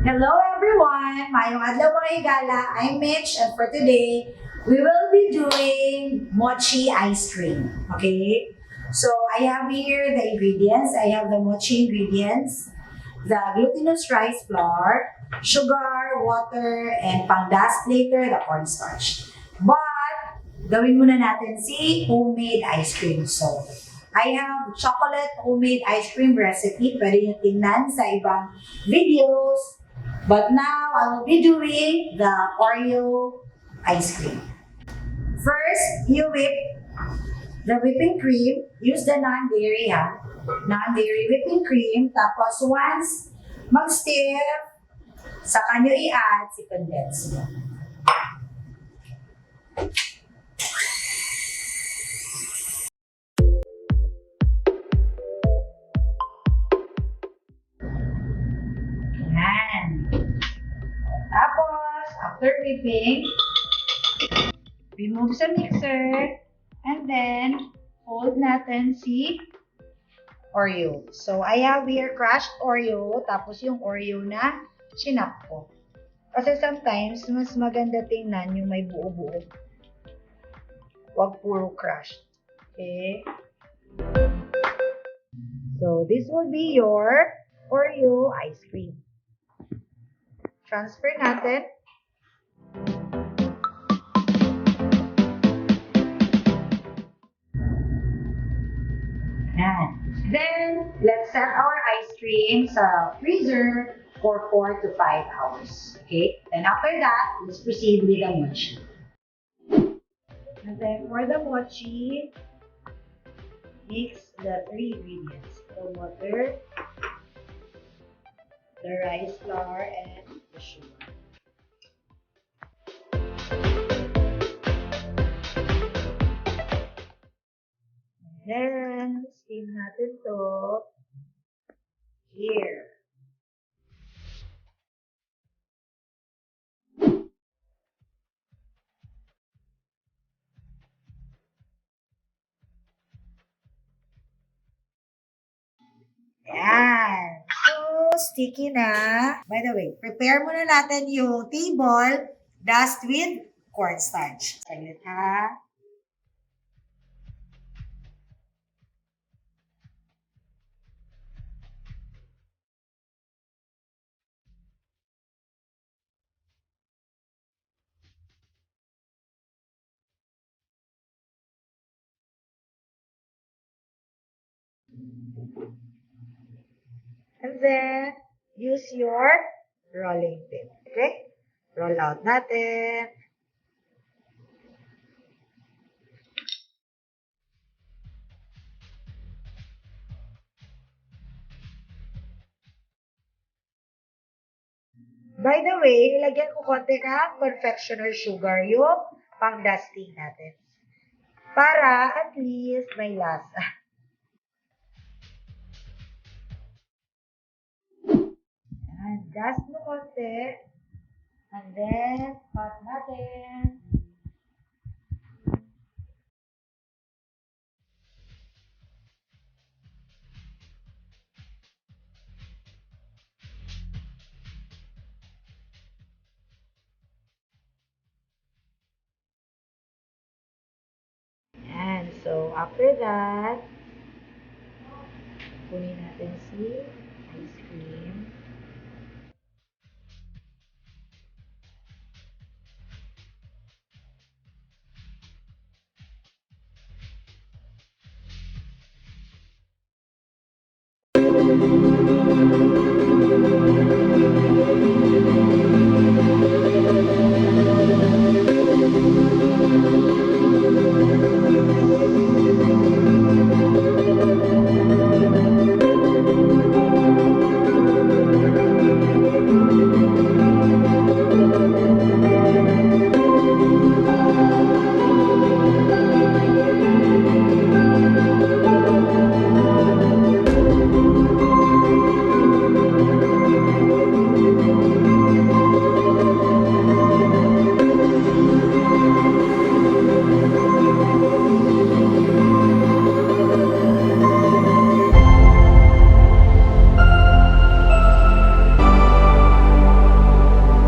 Hello everyone! Mayong adlaw mga higala. I'm Mitch and for today, we will be doing mochi ice cream. Okay? So I have here the ingredients. I have the mochi ingredients, the glutinous rice flour, sugar, water, and pang-dust later, the cornstarch. But, gawin muna natin si homemade ice cream. So, I have chocolate homemade ice cream recipe. Pwede nyo tingnan sa ibang videos. But now, I will be doing the Oreo ice cream. First, you whip the whipping cream. Use the non-dairy non-dairy whipping cream. Tapos once mag-stiff, saka nyo i-add si condensed. Tapos, after whipping, remove sa mixer, and then, hold natin si Oreo. So, I have here crushed Oreo, tapos yung Oreo na chinap ko. Kasi sometimes, mas maganda tingnan yung may buo-buo. Huwag puro crushed. Okay? So, this will be your Oreo ice cream. Transfer natin. Then, let's set our ice cream sa freezer for 4 to 5 hours. Okay? Then after that, let's proceed with the mochi. And then for the mochi, mix the 3 ingredients. The water, the rice flour, and the sugar. Then, steam natin to here. Yan. So, sticky na. By the way, prepare muna natin yung table dust with cornstarch. Saglit ha. And then, use your rolling pin. Okay? Roll out natin. By the way, nilagyan ko konti ng confectioner sugar yung pang-dusting natin. Para at least may lasa. And dust mo konti. And then, hot natin. And so, after that, kunin natin si ice cream.